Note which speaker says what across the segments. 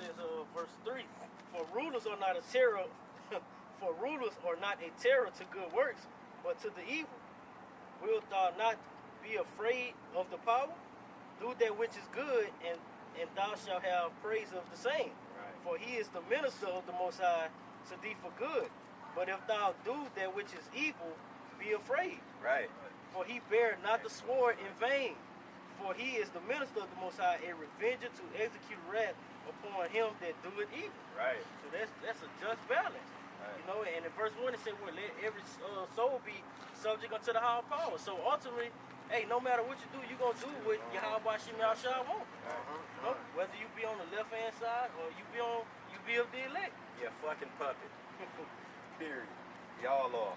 Speaker 1: says, verse 3, for rulers are not a terror, for rulers are not a terror to good works, but to the evil. Wilt thou not be afraid of the power? Do that which is good, and thou shalt have praise of the same.
Speaker 2: Right.
Speaker 1: For he is the minister of the Most High to thee for good. But if thou do that which is evil, be afraid.
Speaker 2: Right.
Speaker 1: For he bare not the sword in vain. For he is the minister of the Most High, a revenger to execute wrath upon him that doeth evil.
Speaker 2: Right.
Speaker 1: So that's a just balance.
Speaker 2: Right.
Speaker 1: You know, and in verse 1 it said, well, let every soul be subject unto the higher power. So ultimately, hey, no matter what you do, you're going to do what Yahweh Shem Yahshua want. You know, whether you be on the left-hand side or you be of the elect.
Speaker 2: You're a fucking puppet. Period. Y'all are.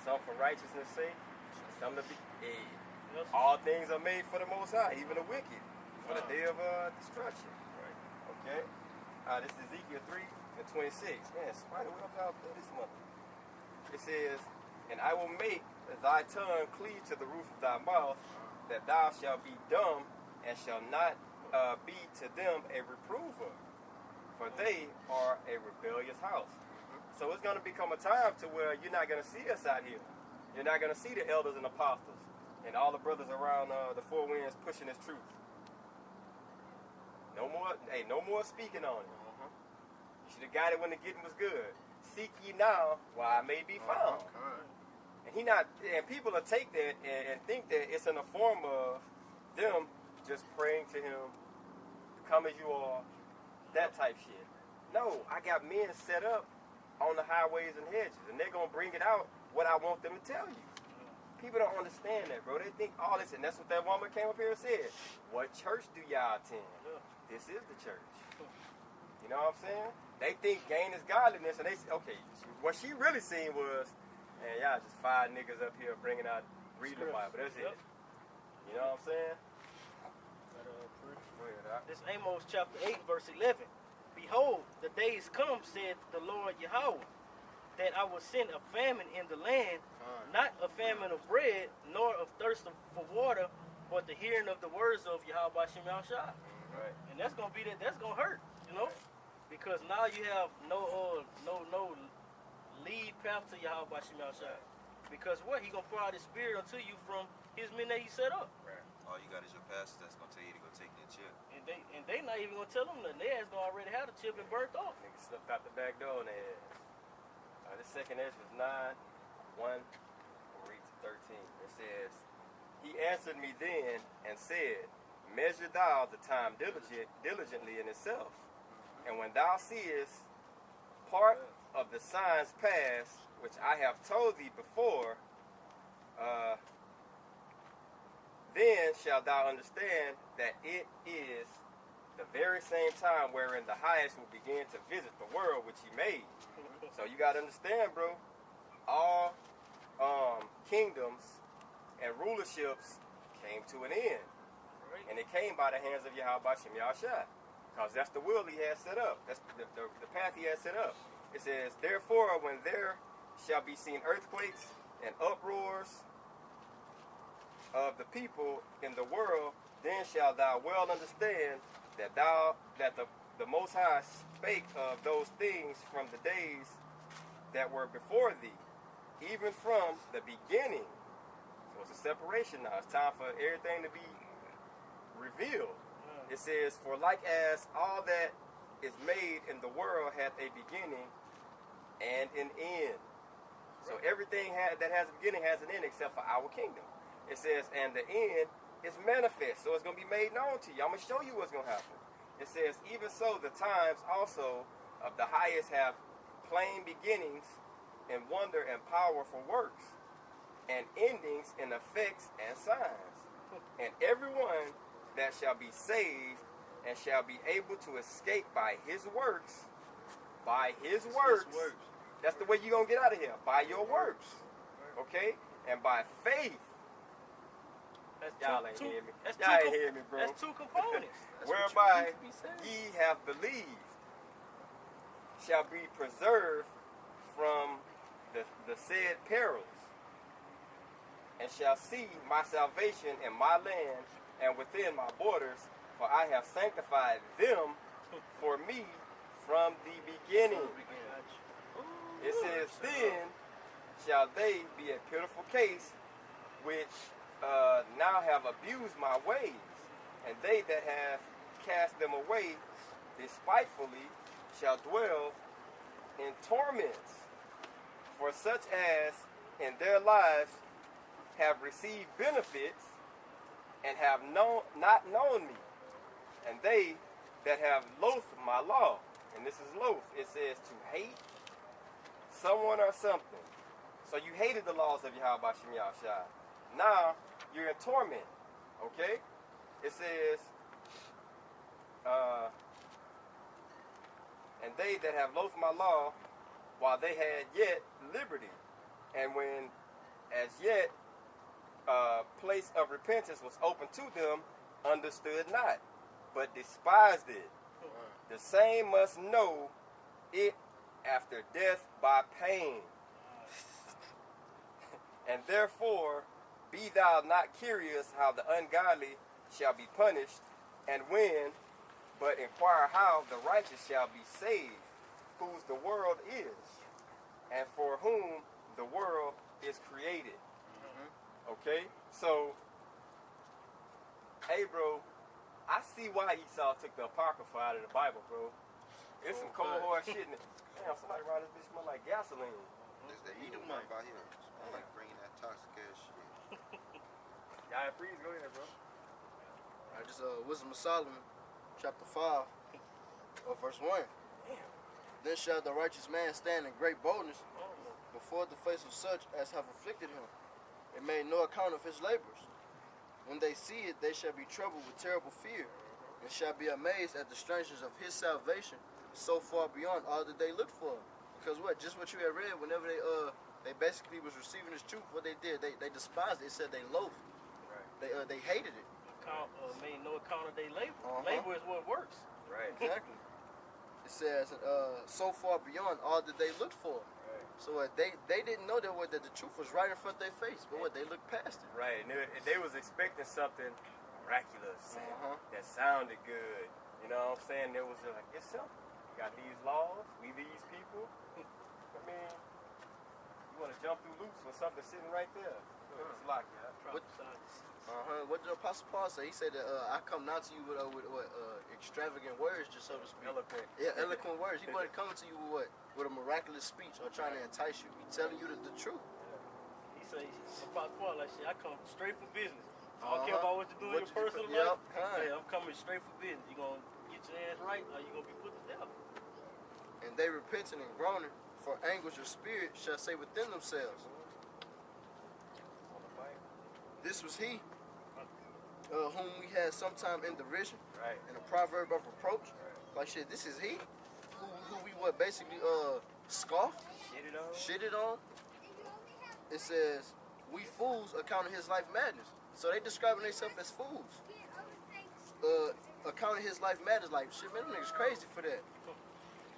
Speaker 2: Some for righteousness' sake, some to be. All things are made for the Most High, even the wicked, for the day of destruction.
Speaker 1: Right.
Speaker 2: Okay? This is Ezekiel 3 and 26. Man, spider webs out there this month. It says, and I will make thy tongue cleave to the roof of thy mouth, that thou shalt be dumb, and shall not be to them a reprover, for they are a rebellious house. So it's going to become a time to where you're not going to see us out here. You're not going to see the elders and apostles and all the brothers around the four winds pushing this truth. No more speaking on it. You should have got it when the getting was good. Seek ye now while I may be found. And people will take that and think that it's in the form of them just praying to him, come as you are, that type shit. No, I got men set up on the highways and hedges, and they're going to bring it out what I want them to tell you. People don't understand that, bro. They think all this, and that's what that woman came up here and said. What church do y'all attend? This is the church. You know what I'm saying? They think gain is godliness, and they say, okay, what she really seen was, man, y'all just 5 niggas up here bringing out, reading the Bible. That's it. You know what I'm saying?
Speaker 1: This Amos chapter 8, verse 11. Behold, the days come, said the Lord Yahweh, that I will send a famine in the land, not a famine of bread, nor of thirst for water, but the hearing of the words of Yahweh Shem Yahshua.
Speaker 2: Right.
Speaker 1: And that's gonna be that's gonna hurt, you know, because now you have no lead path to Yahweh Shem Yahshua. Because what? He gonna pour out his spirit unto you from his men that he set up.
Speaker 2: Right.
Speaker 3: All you got is your pastor that's gonna tell you to go take that chip.
Speaker 1: And they not even gonna tell them nothing. They ass gonna already have the chip and burnt off.
Speaker 2: Niggas slipped out the back door and they ass. This second verse was 9, 1, we'll read to 13. It says, he answered me then and said, measure thou the time diligently in itself. And when thou seest part of the signs past, which I have told thee before, then shalt thou understand that it is the very same time wherein the highest will begin to visit the world which he made. So you got to understand, bro, all kingdoms and rulerships came to an end.
Speaker 1: Right.
Speaker 2: And it came by the hands of Yahweh Shem Yahshua. Because that's the will he has set up. That's the path he has set up. It says, therefore, when there shall be seen earthquakes and uproars of the people in the world, then shalt thou well understand that the Most High spake of those things from the days that were before thee, even from the beginning. So it's a separation now. It's time for everything to be revealed. It says, for like as all that is made in the world hath a beginning and an end. So everything that has a beginning has an end except for our kingdom. It says, and the end is manifest. So it's going to be made known to you. I'm going to show you what's going to happen. It says, even so the times also of the highest have plain beginnings in wonder and powerful works, and endings in effects and signs. And everyone that shall be saved and shall be able to escape by his works, that's the way you're going to get out of here, by your works, okay? And by faith. Y'all ain't hear me. Y'all ain't hear me, bro.
Speaker 1: That's 2 components.
Speaker 2: Whereby ye have believed shall be preserved from the said perils, and shall see my salvation in my land and within my borders, for I have sanctified them for me from the beginning. It says, then shall they be a pitiful case, which now have abused my ways, and they that have cast them away despitefully shall dwell in torments, for such as in their lives have received benefits and have not known me, and they that have loathed my law. And this is loath. It says to hate someone or something. So you hated the laws of Yahweh Bashim Yahushua. Now you're in torment. Okay? It says, and they that have loathed my law while they had yet liberty, and when as yet place of repentance was open to them, understood not, but despised it. The same must know it after death by pain. And therefore be thou not curious how the ungodly shall be punished, and when, but inquire how the righteous shall be saved, whose the world is, and for whom the world is created. Okay? So, hey bro, I see why Esau took the Apocrypha out of the Bible, bro. It's some cold hard shit in it. Damn, somebody around this bitch smell like gasoline.
Speaker 3: There's the Edom right by here. I like bringing that toxic ass shit.
Speaker 2: Yeah, freeze, go ahead, bro.
Speaker 4: I just Wisdom of Solomon, chapter 5, verse 1.
Speaker 2: Damn.
Speaker 4: Then shall the righteous man stand in great boldness before the face of such as have afflicted him, and made no account of his labors. When they see it, they shall be troubled with terrible fear, and shall be amazed at the strangeness of his salvation, so far beyond all that they looked for. Because what? Just what you had read, whenever they basically was receiving this truth, what they did, they despised it. It said they loathed.
Speaker 2: Right.
Speaker 4: They hated it.
Speaker 1: Made no account of their labor.
Speaker 4: Uh-huh.
Speaker 1: Labor is what works.
Speaker 2: Right.
Speaker 4: Exactly. It says, so far beyond all that they looked for.
Speaker 2: Right.
Speaker 4: So they didn't know that the truth was right in front of their face, but what, they looked past it.
Speaker 2: Right. And they was expecting something miraculous and
Speaker 4: Uh-huh.
Speaker 2: that sounded good. You know what I'm saying? It was like, it's simple. You got these laws, we these people. I mean, you want to jump through loops when something's sitting right there. It's locked, yeah.
Speaker 4: What did the Apostle Paul say? He said that I come not to you with extravagant words, just so to speak.
Speaker 2: Eloquent.
Speaker 4: Yeah, eloquent words. He wasn't coming to you with what? With a miraculous speech or trying to entice you. He's telling you the truth.
Speaker 1: He say, Apostle Paul, like shit, I come straight for business. I don't care
Speaker 4: Uh-huh.
Speaker 1: about what you do in
Speaker 4: What
Speaker 1: your
Speaker 4: you do
Speaker 1: personal
Speaker 4: for-
Speaker 1: life.
Speaker 4: Yep, kind.
Speaker 1: Hey, I'm coming straight for business. You gonna get your ass right, or you gonna be put to death.
Speaker 4: And they repenting and groaning for anguish of spirit shall say within themselves,
Speaker 2: On the mic.
Speaker 4: this was he whom we had sometime in derision
Speaker 2: Right.
Speaker 4: and a proverb of reproach. Like shit, this is he who we what basically scoffed,
Speaker 2: Shit it on.
Speaker 4: shitted on. It says we fools accounting his life madness. So they describing themselves as fools. Accounting his life madness, like shit, man, them niggas crazy for that.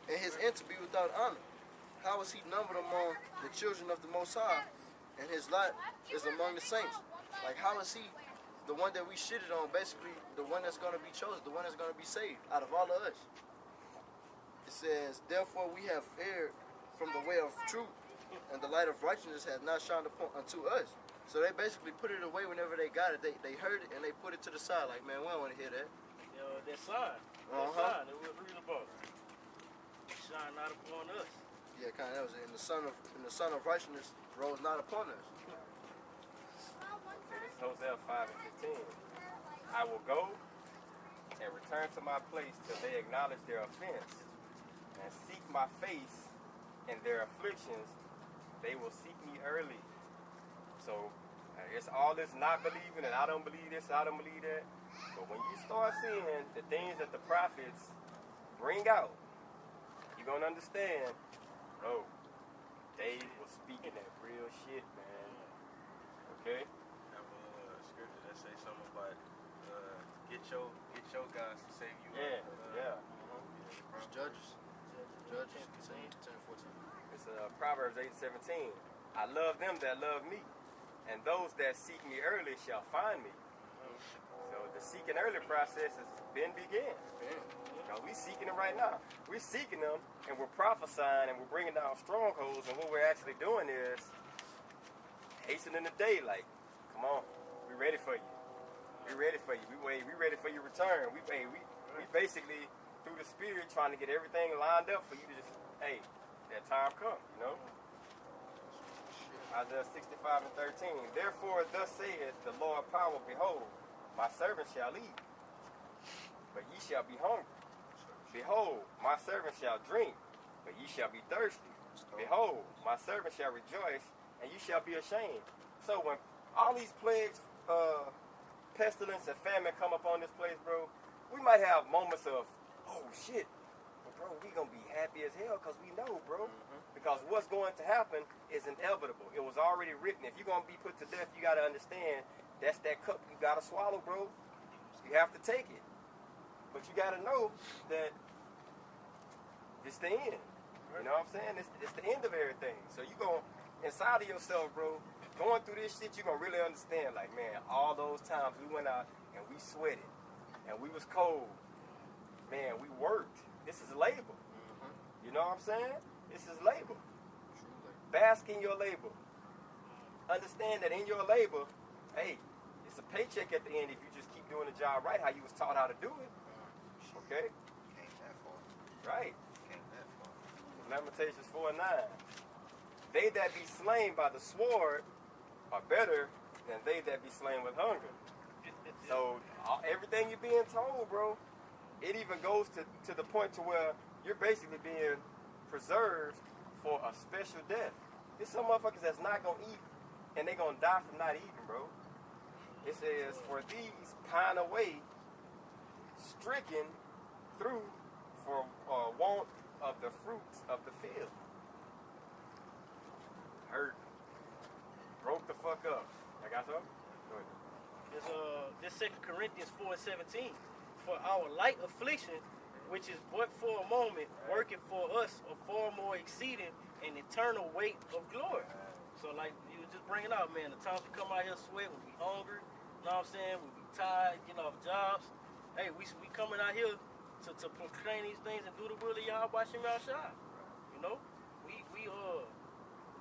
Speaker 4: And his end to be without honor. How is he numbered among the children of the Most High, and his lot is among the saints? Like, how is he the one that we shitted on, basically the one that's going to be chosen, the one that's going to be saved out of all of us? It says, therefore we have erred from the way of truth, and the light of righteousness has not shined upon unto us. So they basically put it away whenever they got it. They heard it and they put it to the side, like, man, we don't want to hear that.
Speaker 1: You know, that sign. That
Speaker 4: Uh-huh.
Speaker 1: sign that we'll read about. Shine not upon us.
Speaker 4: Yeah, kind of. That was it. And the son of righteousness rose not upon us.
Speaker 2: It is Hosea 5 and 15. I will go and return to my place till they acknowledge their offense and seek my face in their afflictions. They will seek me early. So it's all this not believing, and I don't believe this, I don't believe that. But when you start seeing the things that the prophets bring out, you're going to understand, bro, they was speaking that real shit, man. Okay?
Speaker 5: Have a scripture that say something about get your guys to save you.
Speaker 2: Yeah.
Speaker 4: It's Judges 10, 14.
Speaker 2: It's Proverbs 8:17. I love them that love me, and those that seek me early shall find me. So the seeking early process has been began. Because we seeking them right now. We're seeking them, and we're prophesying, and we're bringing down strongholds, and what we're actually doing is hastening the day. Like, come on, we ready for you. We ready for you. We ready for your return. We basically, through the Spirit, trying to get everything lined up for you to just, hey, that time come, you know? Isaiah 65 and 13. Therefore, thus saith the Lord power, behold, my servant shall eat, but ye shall be hungry. Behold, my servant shall drink, but ye shall be thirsty. Behold, my servant shall rejoice, and ye shall be ashamed. So when all these plagues, pestilence and famine come upon this place, bro, we might have moments of, oh shit, but bro, we gonna be happy as hell because we know, bro. Because what's going to happen is inevitable. It was already written. If you're gonna be put to death, you gotta understand that's that cup you gotta swallow, bro. You have to take it. But you gotta know that it's the end. You know what I'm saying? It's the end of everything. So you go inside of yourself, bro, going through this shit, you're gonna really understand, like, man, all those times we went out and we sweated and we was cold. Man, we worked. This is labor. You know what I'm saying? This is labor. Bask in your labor. Understand that in your labor, hey, it's a paycheck at the end if you just keep doing the job right, how you was taught how to do it. Okay?
Speaker 3: Came that far.
Speaker 2: Right.
Speaker 3: Came that far.
Speaker 2: Lamentations 4 and 9. They that be slain by the sword are better than they that be slain with hunger. So everything you're being told, bro, it even goes to the point to where you're basically being preserved for a special death. There's some motherfuckers that's not gonna eat and they gonna die from not eating, bro. It says, for these pine away, stricken through for want of the fruits of the field. Hurt. Broke the fuck up. I got something? Go ahead.
Speaker 1: This 2 Corinthians 4:17. For our light affliction, which is but for a moment, working for us a far more exceeding and eternal weight of glory. So like you were just bringing out, man, the times we come out here sweat, we be hungry, you know what I'm saying? We be tired, getting off jobs. Hey, we coming out here to proclaim these things and do the will of Yahweh Shem Yahshua. You know?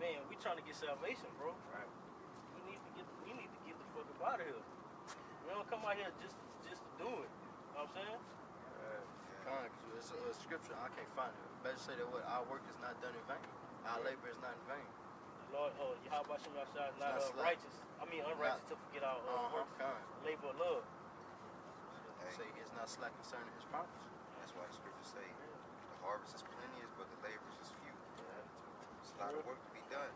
Speaker 1: Man, we trying to get salvation, bro.
Speaker 2: Right.
Speaker 1: We need to get the fuck up out of here. We don't come out here just to do it. You know what I'm saying?
Speaker 4: Because it's a scripture, I can't find it. Better say that what our work is not done in vain. Our labor is not in vain.
Speaker 1: The Lord, Yahweh Shem Yahshua is not
Speaker 4: Not slack.
Speaker 1: righteous. I mean unrighteous to forget our works,
Speaker 4: Kind.
Speaker 1: labor of love.
Speaker 3: Hey,
Speaker 4: Say he is not slack concerning his promise.
Speaker 3: that's why the scriptures say the harvest is plenteous, but the laborers is few. There's a lot of work to be done.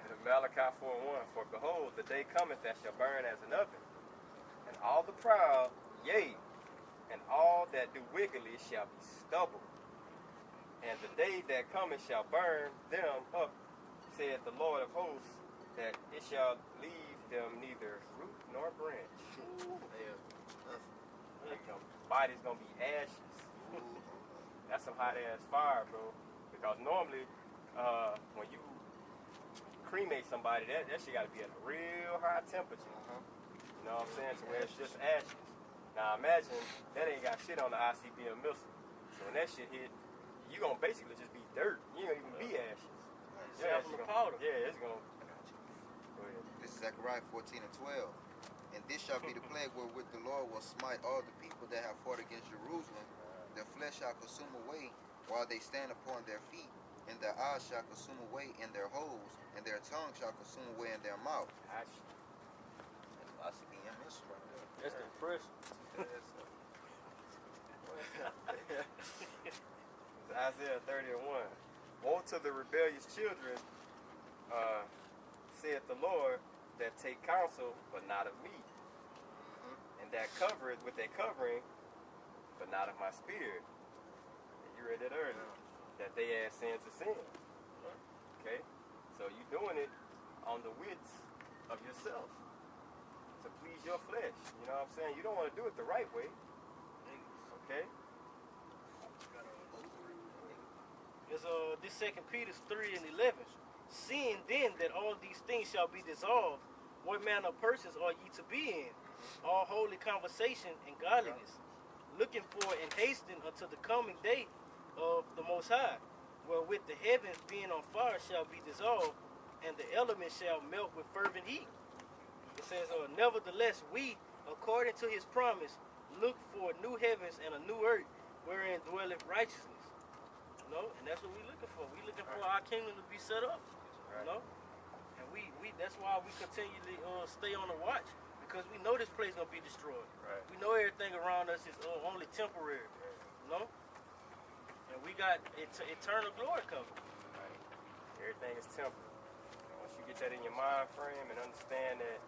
Speaker 2: And Malachi 4:1, for behold, the day cometh that shall burn as an oven, and all the proud, yea, and all that do wickedly shall be stubble. And the day that cometh shall burn them up, saith the Lord of hosts, that it shall leave them neither root nor branch. Their body's gonna be ashes. That's some hot ass fire, bro. Because normally, when you cremate somebody, that shit gotta be at a real high temperature. You know what I'm saying? To where it's just ashes. Now imagine that ain't got shit on the ICBM missile. So when that shit hit, you gonna basically just be dirt. You ain't gonna even be ashes.
Speaker 1: Yeah, from the powder.
Speaker 2: Yeah, it's gonna. Go ahead.
Speaker 3: This is Zechariah 14 and 12. And this shall be the plague wherewith the Lord will smite all the people that have fought against Jerusalem. Their flesh shall consume away while they stand upon their feet, and their eyes shall consume away in their holes, and their tongue shall consume away in their mouth.
Speaker 2: Gosh.
Speaker 3: That's ICBM missile right there.
Speaker 1: That's the impression.
Speaker 2: It's Isaiah 30 and 1. Woe to the rebellious children, saith the Lord, that take counsel, but not of me. And that covereth with a covering, but not of my spirit. And you read that earlier. That they add sin to sin. Okay? So you doing it on the wits of yourself. To please your flesh. You know what I'm saying? You don't want to do it the right way. Okay?
Speaker 1: It's this 2 Peter 3 and 11. Seeing then that all these things shall be dissolved, what manner of persons are ye to be in? all holy conversation and godliness, looking for and hastening unto the coming day of the Most High, wherewith the heavens being on fire shall be dissolved, and the elements shall melt with fervent heat. It says, nevertheless, we, according to his promise, look for new heavens and a new earth, wherein dwelleth righteousness. You know, and that's what we're looking for. We're looking for our kingdom to be set up. You know, and we that's why we continually stay on the watch, because we know this place gonna be destroyed.
Speaker 2: Right.
Speaker 1: We know everything around us is only temporary. You know, and we got eternal glory coming.
Speaker 2: Right. Everything is temporal. Once you get that in your mind frame and understand that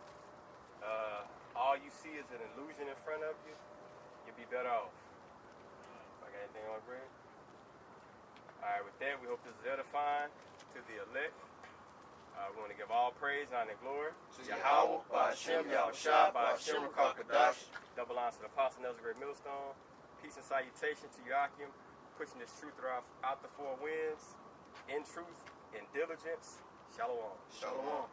Speaker 2: all you see is an illusion in front of you, you'll be better off. I got anything on Greg? Alright, with that, we hope this is edifying to the elect. We want to give all praise, honor, and glory
Speaker 4: To Yahweh, Ba'Shem, Yahushua, Ba'Shem, Rakakadash.
Speaker 2: Double honors to the Apostle Nelson Great Millstone. Peace and salutation to Joachim, pushing this truth out the four winds, in truth, in diligence. Shalom.
Speaker 4: Shalom.